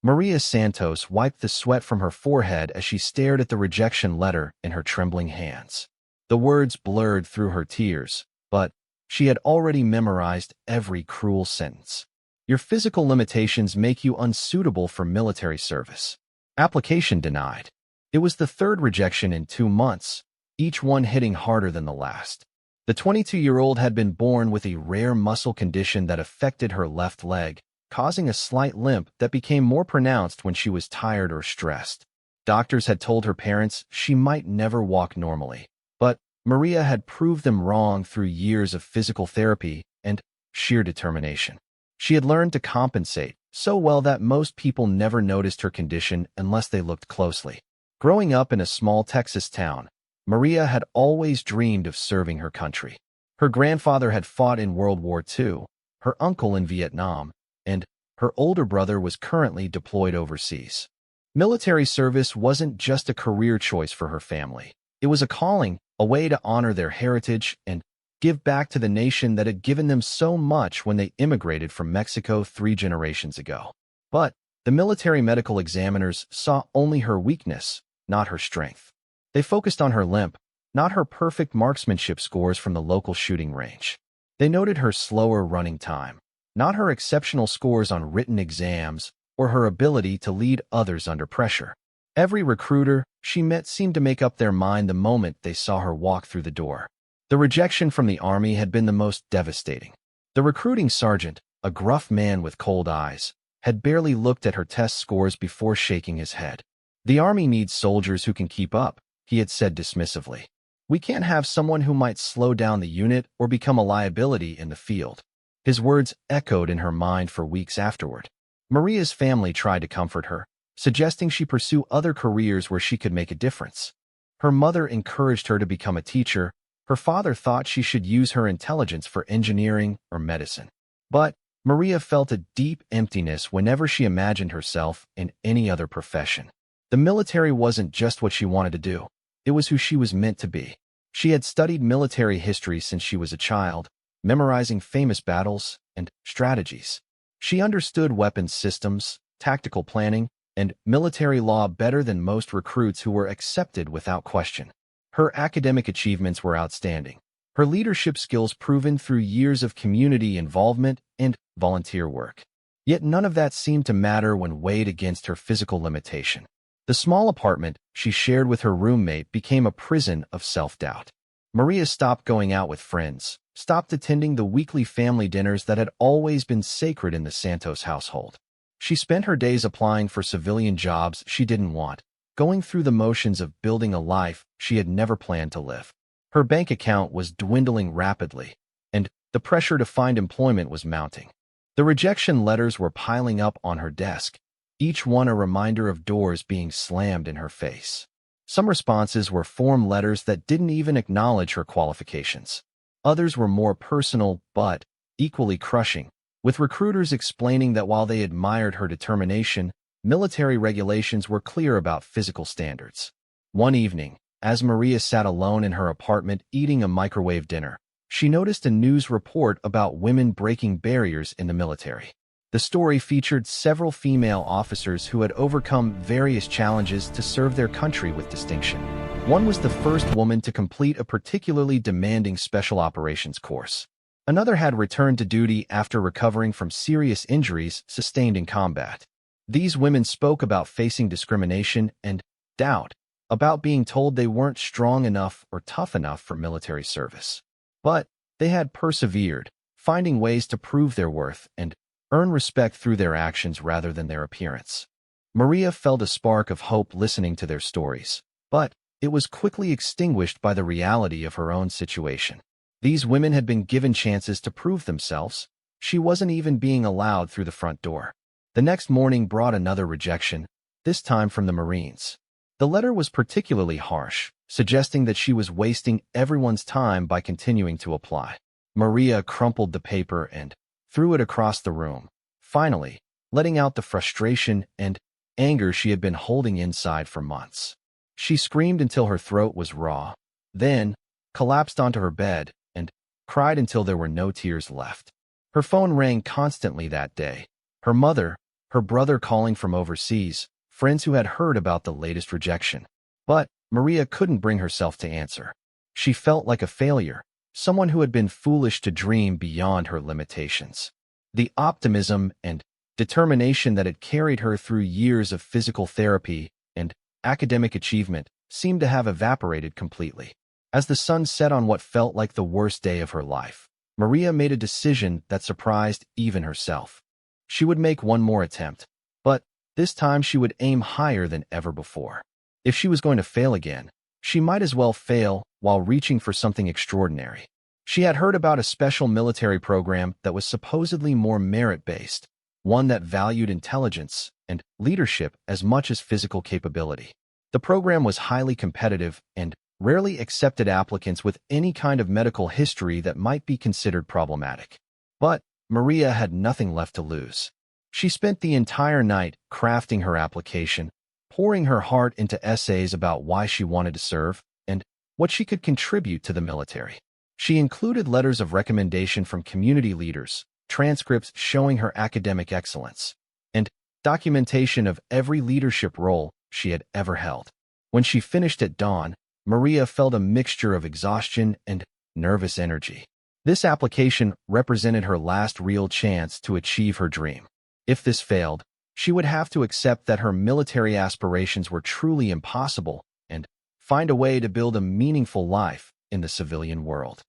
Maria Santos wiped the sweat from her forehead as she stared at the rejection letter in her trembling hands. The words blurred through her tears, but she had already memorized every cruel sentence. Your physical limitations make you unsuitable for military service. Application denied. It was the third rejection in 2 months, each one hitting harder than the last. The 22-year-old had been born with a rare muscle condition that affected her left leg, causing a slight limp that became more pronounced when she was tired or stressed. Doctors had told her parents she might never walk normally, but Maria had proved them wrong through years of physical therapy and sheer determination. She had learned to compensate so well that most people never noticed her condition unless they looked closely. Growing up in a small Texas town, Maria had always dreamed of serving her country. Her grandfather had fought in World War II, her uncle in Vietnam, and her older brother was currently deployed overseas. Military service wasn't just a career choice for her family. It was a calling, a way to honor their heritage and give back to the nation that had given them so much when they immigrated from Mexico 3 generations ago. But the military medical examiners saw only her weakness, not her strength. They focused on her limp, not her perfect marksmanship scores from the local shooting range. They noted her slower running time, not her exceptional scores on written exams or her ability to lead others under pressure. Every recruiter she met seemed to make up their mind the moment they saw her walk through the door. The rejection from the Army had been the most devastating. The recruiting sergeant, a gruff man with cold eyes, had barely looked at her test scores before shaking his head. "The Army needs soldiers who can keep up," he had said dismissively. "We can't have someone who might slow down the unit or become a liability in the field." His words echoed in her mind for weeks afterward. Maria's family tried to comfort her, suggesting she pursue other careers where she could make a difference. Her mother encouraged her to become a teacher. Her father thought she should use her intelligence for engineering or medicine. But Maria felt a deep emptiness whenever she imagined herself in any other profession. The military wasn't just what she wanted to do. It was who she was meant to be. She had studied military history since she was a child, memorizing famous battles and strategies. She understood weapons systems, tactical planning, and military law better than most recruits who were accepted without question. Her academic achievements were outstanding, her leadership skills proven through years of community involvement and volunteer work. Yet none of that seemed to matter when weighed against her physical limitation. The small apartment she shared with her roommate became a prison of self-doubt. Maria stopped going out with friends, stopped attending the weekly family dinners that had always been sacred in the Santos household. She spent her days applying for civilian jobs she didn't want, going through the motions of building a life she had never planned to live. Her bank account was dwindling rapidly, and the pressure to find employment was mounting. The rejection letters were piling up on her desk, each one a reminder of doors being slammed in her face. Some responses were form letters that didn't even acknowledge her qualifications. Others were more personal but equally crushing, with recruiters explaining that while they admired her determination, military regulations were clear about physical standards. One evening, as Maria sat alone in her apartment eating a microwave dinner, she noticed a news report about women breaking barriers in the military. The story featured several female officers who had overcome various challenges to serve their country with distinction. One was the first woman to complete a particularly demanding special operations course. Another had returned to duty after recovering from serious injuries sustained in combat. These women spoke about facing discrimination and doubt, about being told they weren't strong enough or tough enough for military service. But they had persevered, finding ways to prove their worth and earn respect through their actions rather than their appearance. Maria felt a spark of hope listening to their stories, but it was quickly extinguished by the reality of her own situation. These women had been given chances to prove themselves. She wasn't even being allowed through the front door. The next morning brought another rejection, this time from the Marines. The letter was particularly harsh, suggesting that she was wasting everyone's time by continuing to apply. Maria crumpled the paper and threw it across the room, finally, letting out the frustration and anger she had been holding inside for months. She screamed until her throat was raw, then collapsed onto her bed and cried until there were no tears left. Her phone rang constantly that day. Her mother, her brother calling from overseas, friends who had heard about the latest rejection. But Maria couldn't bring herself to answer. She felt like a failure, someone who had been foolish to dream beyond her limitations. The optimism and determination that had carried her through years of physical therapy and academic achievement seemed to have evaporated completely. As the sun set on what felt like the worst day of her life, Maria made a decision that surprised even herself. She would make one more attempt, but this time she would aim higher than ever before. If she was going to fail again, she might as well fail while reaching for something extraordinary. She had heard about a special military program that was supposedly more merit-based, one that valued intelligence and leadership as much as physical capability. The program was highly competitive and rarely accepted applicants with any kind of medical history that might be considered problematic. But Maria had nothing left to lose. She spent the entire night crafting her application, pouring her heart into essays about why she wanted to serve and what she could contribute to the military. She included letters of recommendation from community leaders, transcripts showing her academic excellence, and documentation of every leadership role she had ever held. When she finished at dawn, Maria felt a mixture of exhaustion and nervous energy. This application represented her last real chance to achieve her dream. If this failed, she would have to accept that her military aspirations were truly impossible and find a way to build a meaningful life in the civilian world.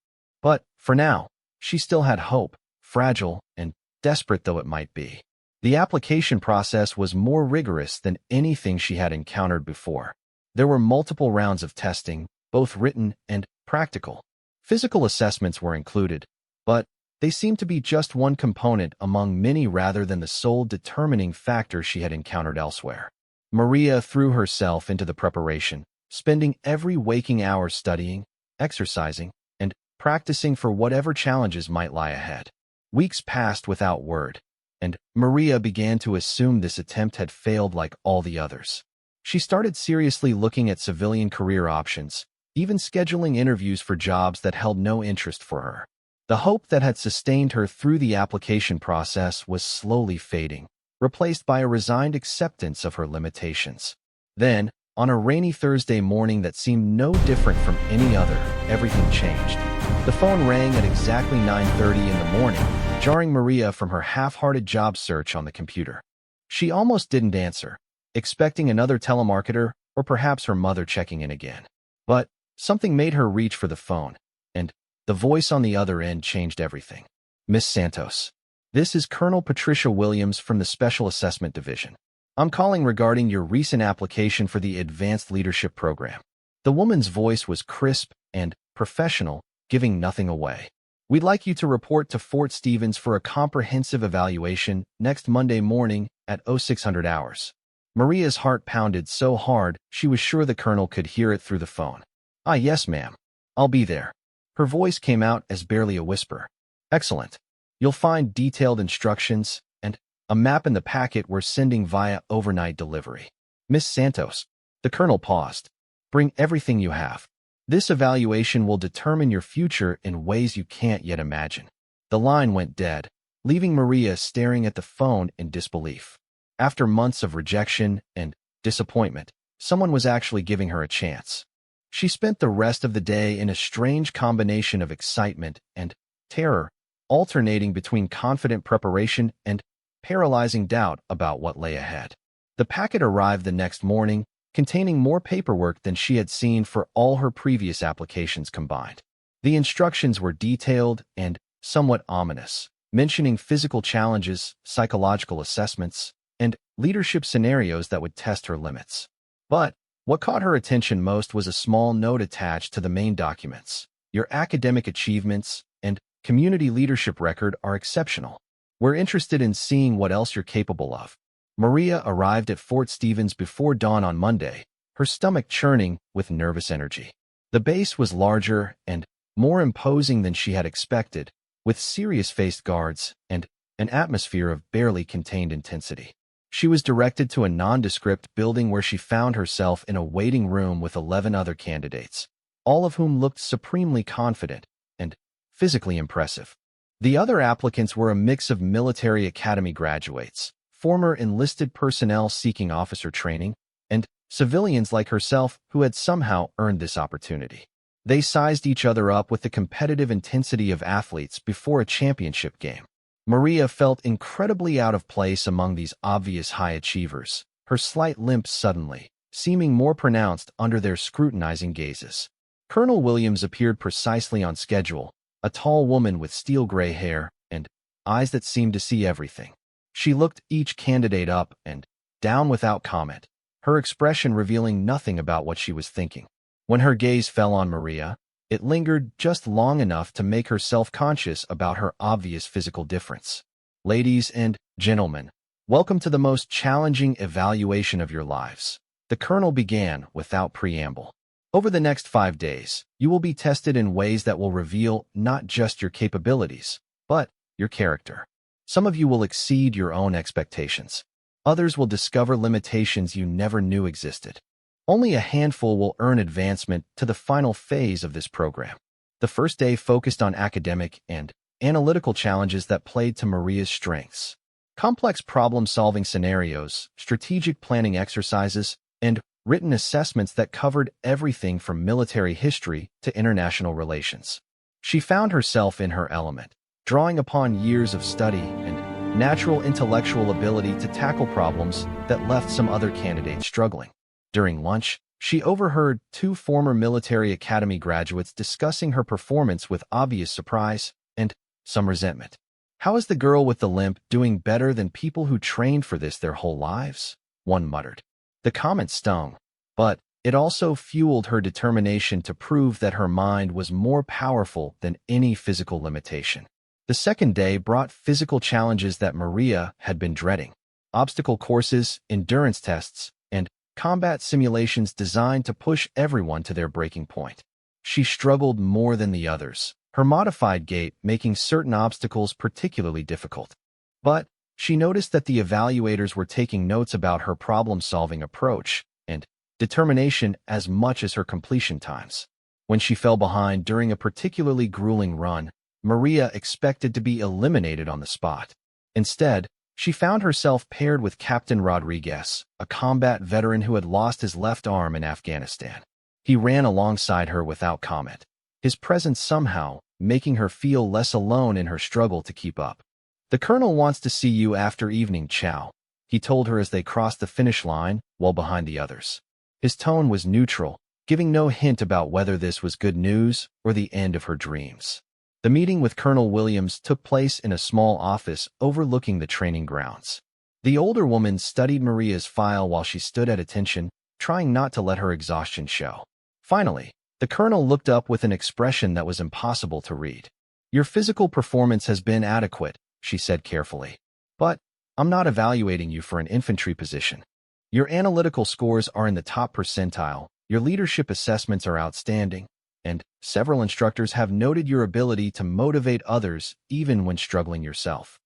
But for now, she still had hope, fragile and desperate though it might be. The application process was more rigorous than anything she had encountered before. There were multiple rounds of testing, both written and practical. Physical assessments were included, but they seemed to be just one component among many rather than the sole determining factor she had encountered elsewhere. Maria threw herself into the preparation, spending every waking hour studying, exercising, and practicing for whatever challenges might lie ahead. Weeks passed without word, and Maria began to assume this attempt had failed like all the others. She started seriously looking at civilian career options, even scheduling interviews for jobs that held no interest for her. The hope that had sustained her through the application process was slowly fading, replaced by a resigned acceptance of her limitations. Then, on a rainy Thursday morning that seemed no different from any other, everything changed. The phone rang at exactly 9:30 in the morning, jarring Maria from her half-hearted job search on the computer. She almost didn't answer, expecting another telemarketer or perhaps her mother checking in again. But something made her reach for the phone, and the voice on the other end changed everything. "Miss Santos, this is Colonel Patricia Williams from the Special Assessment Division. I'm calling regarding your recent application for the Advanced Leadership Program." The woman's voice was crisp and professional, giving nothing away. "We'd like you to report to Fort Stevens for a comprehensive evaluation next Monday morning at 0600 hours. Maria's heart pounded so hard she was sure the colonel could hear it through the phone. "Ah, yes, ma'am. I'll be there." Her voice came out as barely a whisper. "Excellent. You'll find detailed instructions and a map in the packet we're sending via overnight delivery." "Miss Santos," the colonel paused. "Bring everything you have. This evaluation will determine your future in ways you can't yet imagine." The line went dead, leaving Maria staring at the phone in disbelief. After months of rejection and disappointment, someone was actually giving her a chance. She spent the rest of the day in a strange combination of excitement and terror, alternating between confident preparation and paralyzing doubt about what lay ahead. The packet arrived the next morning, containing more paperwork than she had seen for all her previous applications combined. The instructions were detailed and somewhat ominous, mentioning physical challenges, psychological assessments, and leadership scenarios that would test her limits. But what caught her attention most was a small note attached to the main documents. "Your academic achievements and community leadership record are exceptional. We're interested in seeing what else you're capable of." Maria arrived at Fort Stevens before dawn on Monday, her stomach churning with nervous energy. The base was larger and more imposing than she had expected, with serious-faced guards and an atmosphere of barely contained intensity. She was directed to a nondescript building where she found herself in a waiting room with 11 other candidates, all of whom looked supremely confident and physically impressive. The other applicants were a mix of military academy graduates, former enlisted personnel seeking officer training, and civilians like herself who had somehow earned this opportunity. They sized each other up with the competitive intensity of athletes before a championship game. Maria felt incredibly out of place among these obvious high achievers, her slight limp suddenly seeming more pronounced under their scrutinizing gazes. Colonel Williams appeared precisely on schedule, a tall woman with steel gray hair and eyes that seemed to see everything. She looked each candidate up and down without comment, her expression revealing nothing about what she was thinking. When her gaze fell on Maria, it lingered just long enough to make her self-conscious about her obvious physical difference. Ladies and gentlemen, welcome to the most challenging evaluation of your lives. The colonel began without preamble. Over the next 5 days, you will be tested in ways that will reveal not just your capabilities, but your character. Some of you will exceed your own expectations. Others will discover limitations you never knew existed. Only a handful will earn advancement to the final phase of this program. The first day focused on academic and analytical challenges that played to Maria's strengths. Complex problem-solving scenarios, strategic planning exercises, and written assessments that covered everything from military history to international relations. She found herself in her element, drawing upon years of study and natural intellectual ability to tackle problems that left some other candidates struggling. During lunch, she overheard 2 former military academy graduates discussing her performance with obvious surprise and some resentment. "How is the girl with the limp doing better than people who trained for this their whole lives?" one muttered. The comment stung, but it also fueled her determination to prove that her mind was more powerful than any physical limitation. The second day brought physical challenges that Maria had been dreading. Obstacle courses, endurance tests, and combat simulations designed to push everyone to their breaking point. She struggled more than the others, her modified gait making certain obstacles particularly difficult. But she noticed that the evaluators were taking notes about her problem-solving approach and determination as much as her completion times. When she fell behind during a particularly grueling run, Maria expected to be eliminated on the spot. Instead, she found herself paired with Captain Rodriguez, a combat veteran who had lost his left arm in Afghanistan. He ran alongside her without comment, his presence somehow making her feel less alone in her struggle to keep up. "The colonel wants to see you after evening chow," he told her as they crossed the finish line, well behind the others. His tone was neutral, giving no hint about whether this was good news or the end of her dreams. The meeting with Colonel Williams took place in a small office overlooking the training grounds. The older woman studied Maria's file while she stood at attention, trying not to let her exhaustion show. Finally, the colonel looked up with an expression that was impossible to read. "Your physical performance has been adequate," she said carefully. "But I'm not evaluating you for an infantry position. Your analytical scores are in the top percentile, your leadership assessments are outstanding, and several instructors have noted your ability to motivate others even when struggling yourself."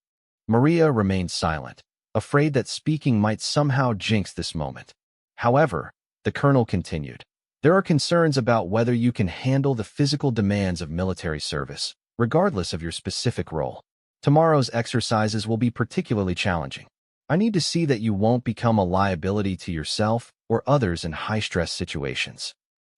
Maria remained silent, afraid that speaking might somehow jinx this moment. However, the colonel continued, "There are concerns about whether you can handle the physical demands of military service, regardless of your specific role. Tomorrow's exercises will be particularly challenging. I need to see that you won't become a liability to yourself or others in high-stress situations."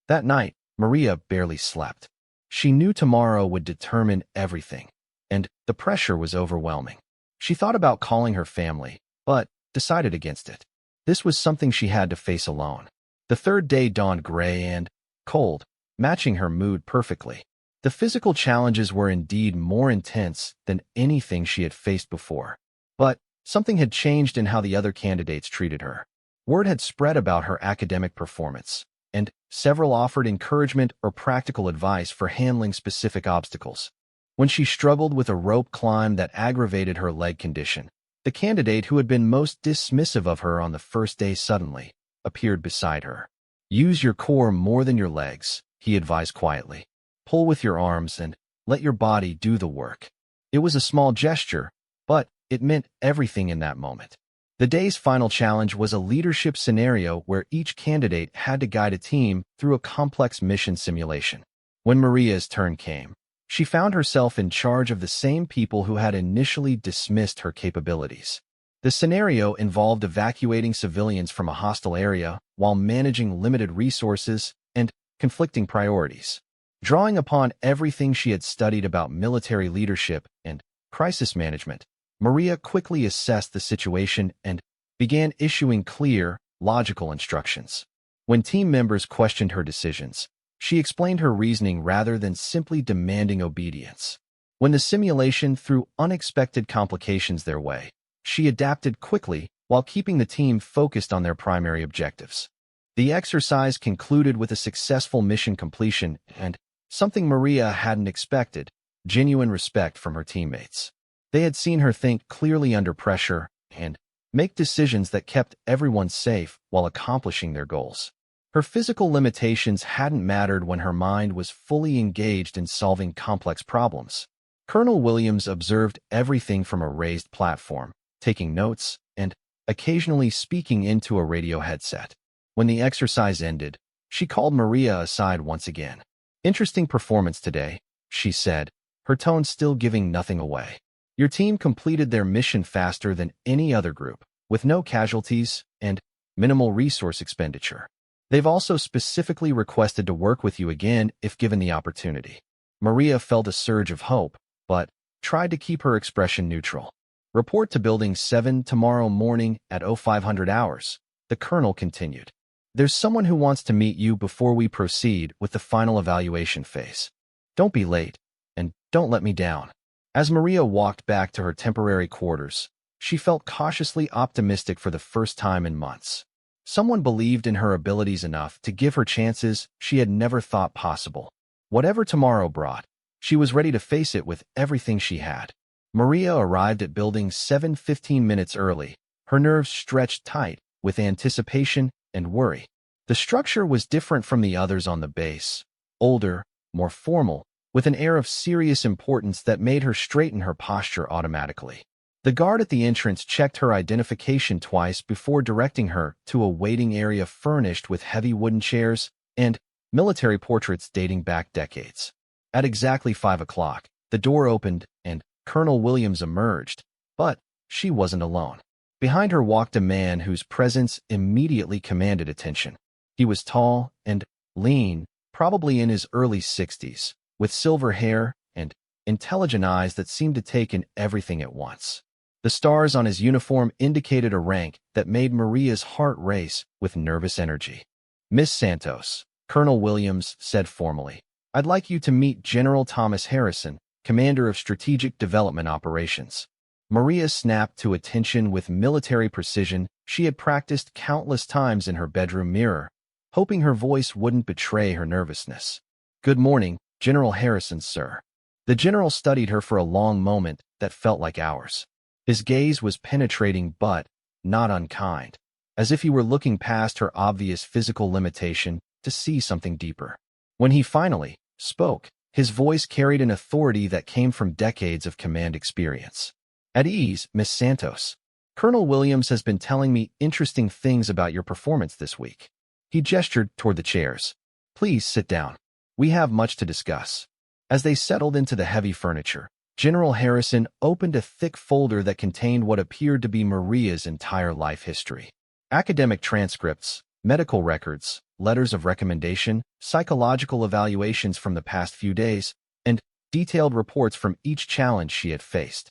That night, Maria barely slept. She knew tomorrow would determine everything, and the pressure was overwhelming. She thought about calling her family, but decided against it. This was something she had to face alone. The third day dawned gray and cold, matching her mood perfectly. The physical challenges were indeed more intense than anything she had faced before. But something had changed in how the other candidates treated her. Word had spread about her academic performance, and several offered encouragement or practical advice for handling specific obstacles. When she struggled with a rope climb that aggravated her leg condition, the candidate who had been most dismissive of her on the first day suddenly appeared beside her. "Use your core more than your legs," he advised quietly. "Pull with your arms and let your body do the work." It was a small gesture, but it meant everything in that moment. The day's final challenge was a leadership scenario where each candidate had to guide a team through a complex mission simulation. When Maria's turn came, she found herself in charge of the same people who had initially dismissed her capabilities. The scenario involved evacuating civilians from a hostile area while managing limited resources and conflicting priorities. Drawing upon everything she had studied about military leadership and crisis management, Maria quickly assessed the situation and began issuing clear, logical instructions. When team members questioned her decisions, she explained her reasoning rather than simply demanding obedience. When the simulation threw unexpected complications their way, she adapted quickly while keeping the team focused on their primary objectives. The exercise concluded with a successful mission completion and, something Maria hadn't expected, genuine respect from her teammates. They had seen her think clearly under pressure and make decisions that kept everyone safe while accomplishing their goals. Her physical limitations hadn't mattered when her mind was fully engaged in solving complex problems. Colonel Williams observed everything from a raised platform, taking notes, and occasionally speaking into a radio headset. When the exercise ended, she called Maria aside once again. "Interesting performance today," she said, her tone still giving nothing away. "Your team completed their mission faster than any other group, with no casualties and minimal resource expenditure. They've also specifically requested to work with you again if given the opportunity." Maria felt a surge of hope, but tried to keep her expression neutral. "Report to Building 7 tomorrow morning at 0500 hours, the colonel continued. "There's someone who wants to meet you before we proceed with the final evaluation phase. Don't be late, and don't let me down." As Maria walked back to her temporary quarters, she felt cautiously optimistic for the first time in months. Someone believed in her abilities enough to give her chances she had never thought possible. Whatever tomorrow brought, she was ready to face it with everything she had. Maria arrived at Building 7 15 minutes early, her nerves stretched tight with anticipation and worry. The structure was different from the others on the base, older, more formal, with an air of serious importance that made her straighten her posture automatically. The guard at the entrance checked her identification twice before directing her to a waiting area furnished with heavy wooden chairs and military portraits dating back decades. At exactly 5 o'clock, the door opened and Colonel Williams emerged, but she wasn't alone. Behind her walked a man whose presence immediately commanded attention. He was tall and lean, probably in his early 60s, with silver hair and intelligent eyes that seemed to take in everything at once. The stars on his uniform indicated a rank that made Maria's heart race with nervous energy. "Miss Santos," Colonel Williams said formally, "I'd like you to meet General Thomas Harrison, Commander of Strategic Development Operations." Maria snapped to attention with military precision she had practiced countless times in her bedroom mirror, hoping her voice wouldn't betray her nervousness. "Good morning, General Harrison, sir." The general studied her for a long moment that felt like hours. His gaze was penetrating but not unkind, as if he were looking past her obvious physical limitation to see something deeper. When he finally spoke, his voice carried an authority that came from decades of command experience. "At ease, Miss Santos. Colonel Williams has been telling me interesting things about your performance this week." He gestured toward the chairs. "Please sit down. We have much to discuss." As they settled into the heavy furniture, General Harrison opened a thick folder that contained what appeared to be Maria's entire life history. Academic transcripts, medical records, letters of recommendation, psychological evaluations from the past few days, and detailed reports from each challenge she had faced.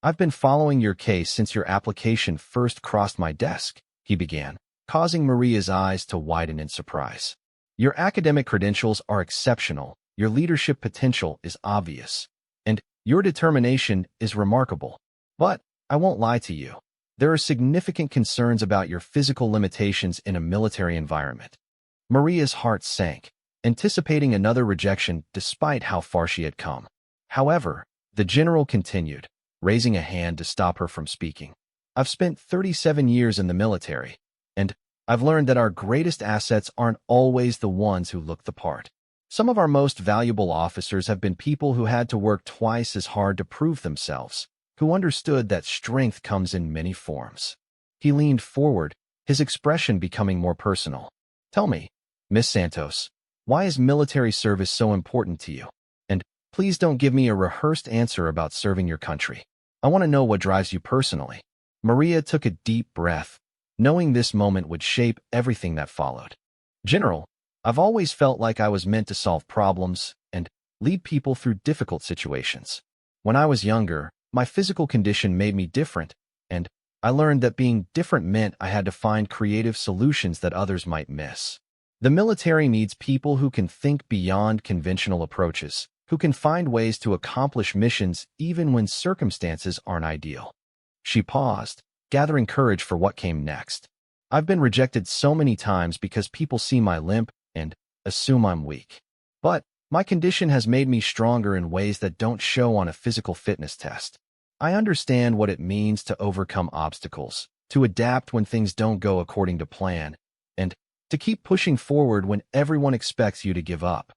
"I've been following your case since your application first crossed my desk," he began, causing Maria's eyes to widen in surprise. "Your academic credentials are exceptional, your leadership potential is obvious, and your determination is remarkable. But I won't lie to you. There are significant concerns about your physical limitations in a military environment." Maria's heart sank, anticipating another rejection despite how far she had come. However, the general continued, raising a hand to stop her from speaking. "I've spent 37 years in the military, and I've learned that our greatest assets aren't always the ones who look the part. Some of our most valuable officers have been people who had to work twice as hard to prove themselves, who understood that strength comes in many forms." He leaned forward, his expression becoming more personal. "Tell me, Miss Santos, why is military service so important to you? And please don't give me a rehearsed answer about serving your country. I want to know what drives you personally." Maria took a deep breath, knowing this moment would shape everything that followed. General, I've always felt like I was meant to solve problems and lead people through difficult situations. When I was younger, my physical condition made me different, and I learned that being different meant I had to find creative solutions that others might miss. The military needs people who can think beyond conventional approaches, who can find ways to accomplish missions even when circumstances aren't ideal. She paused, gathering courage for what came next. I've been rejected so many times because people see my limp and assume I'm weak. But my condition has made me stronger in ways that don't show on a physical fitness test. I understand what it means to overcome obstacles, to adapt when things don't go according to plan, and to keep pushing forward when everyone expects you to give up.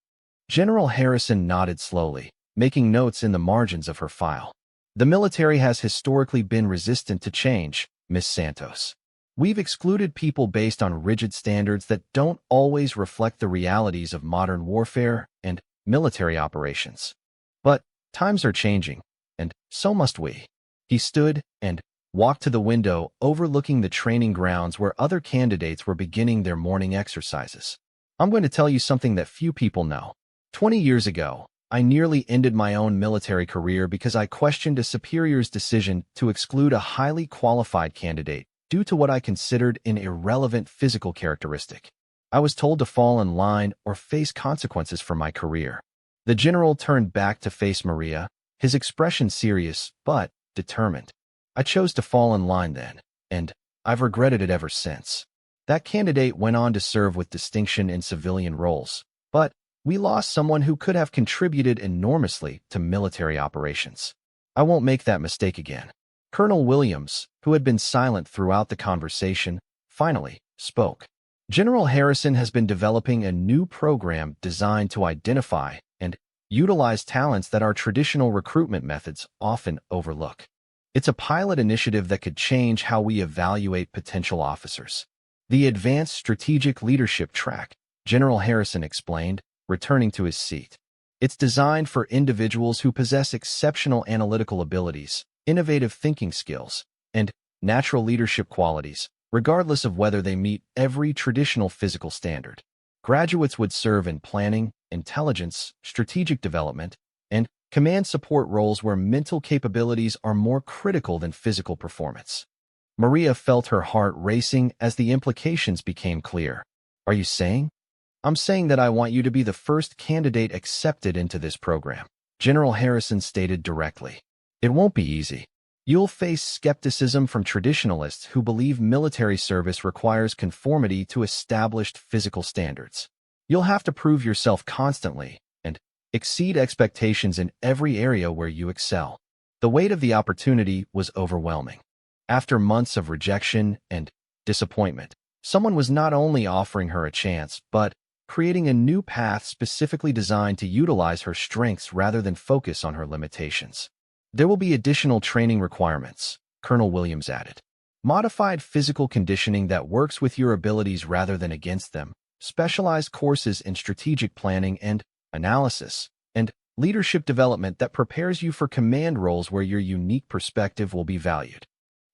General Harrison nodded slowly, making notes in the margins of her file. The military has historically been resistant to change, Miss Santos. We've excluded people based on rigid standards that don't always reflect the realities of modern warfare and military operations. But times are changing, and so must we. He stood and walked to the window overlooking the training grounds where other candidates were beginning their morning exercises. I'm going to tell you something that few people know. 20 years ago, I nearly ended my own military career because I questioned a superior's decision to exclude a highly qualified candidate due to what I considered an irrelevant physical characteristic. I was told to fall in line or face consequences for my career. The general turned back to face Maria, his expression serious but determined. I chose to fall in line then, and I've regretted it ever since. That candidate went on to serve with distinction in civilian roles, but we lost someone who could have contributed enormously to military operations. I won't make that mistake again. Colonel Williams, who had been silent throughout the conversation, finally spoke. General Harrison has been developing a new program designed to identify and utilize talents that our traditional recruitment methods often overlook. It's a pilot initiative that could change how we evaluate potential officers. The Advanced Strategic Leadership Track, General Harrison explained, returning to his seat. It's designed for individuals who possess exceptional analytical abilities, innovative thinking skills, and natural leadership qualities, regardless of whether they meet every traditional physical standard. Graduates would serve in planning, intelligence, strategic development, and command support roles where mental capabilities are more critical than physical performance. Maria felt her heart racing as the implications became clear. Are you saying? I'm saying that I want you to be the first candidate accepted into this program, General Harrison stated directly. It won't be easy. You'll face skepticism from traditionalists who believe military service requires conformity to established physical standards. You'll have to prove yourself constantly and exceed expectations in every area where you excel. The weight of the opportunity was overwhelming. After months of rejection and disappointment, someone was not only offering her a chance, but creating a new path specifically designed to utilize her strengths rather than focus on her limitations. There will be additional training requirements, Colonel Williams added. Modified physical conditioning that works with your abilities rather than against them, specialized courses in strategic planning and analysis, and leadership development that prepares you for command roles where your unique perspective will be valued.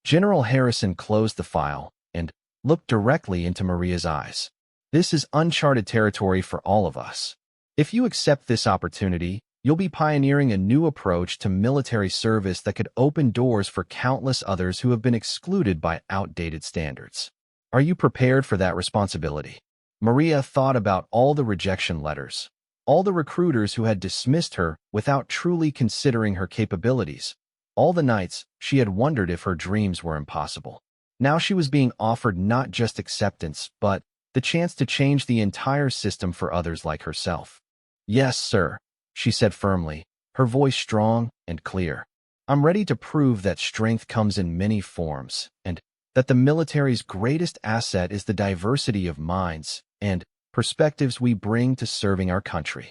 General Harrison closed the file and looked directly into Maria's eyes. This is uncharted territory for all of us. If you accept this opportunity, you'll be pioneering a new approach to military service that could open doors for countless others who have been excluded by outdated standards. Are you prepared for that responsibility? Maria thought about all the rejection letters, all the recruiters who had dismissed her without truly considering her capabilities, all the nights she had wondered if her dreams were impossible. Now she was being offered not just acceptance, but the chance to change the entire system for others like herself. Yes, sir, she said firmly, her voice strong and clear. I'm ready to prove that strength comes in many forms, and that the military's greatest asset is the diversity of minds and perspectives we bring to serving our country.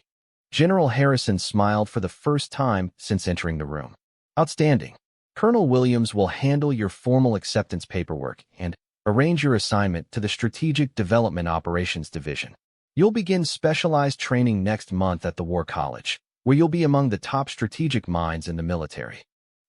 General Harrison smiled for the first time since entering the room. Outstanding. Colonel Williams will handle your formal acceptance paperwork and arrange your assignment to the Strategic Development Operations Division. You'll begin specialized training next month at the War College, where you'll be among the top strategic minds in the military.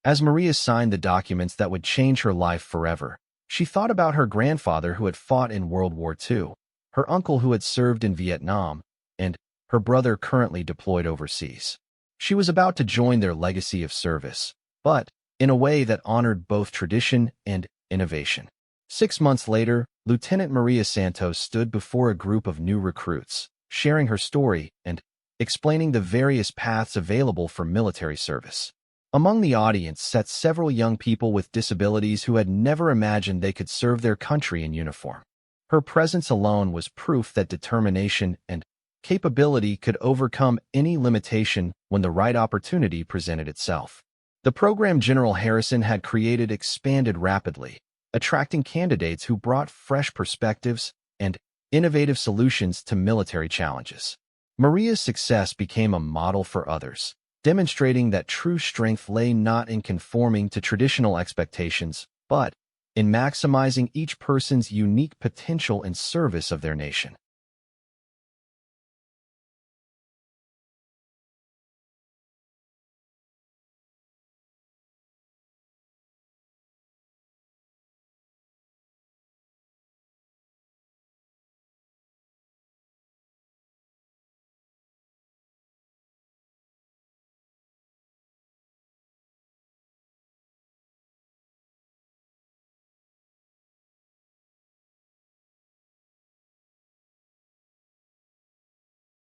As Maria signed the documents that would change her life forever, she thought about her grandfather who had fought in World War II, her uncle who had served in Vietnam, and her brother currently deployed overseas. She was about to join their legacy of service, but in a way that honored both tradition and innovation. 6 months later, Lieutenant Maria Santos stood before a group of new recruits, sharing her story and explaining the various paths available for military service. Among the audience sat several young people with disabilities who had never imagined they could serve their country in uniform. Her presence alone was proof that determination and capability could overcome any limitation when the right opportunity presented itself. The program General Harrison had created expanded rapidly, attracting candidates who brought fresh perspectives and innovative solutions to military challenges. Maria's success became a model for others, demonstrating that true strength lay not in conforming to traditional expectations, but in maximizing each person's unique potential in service of their nation.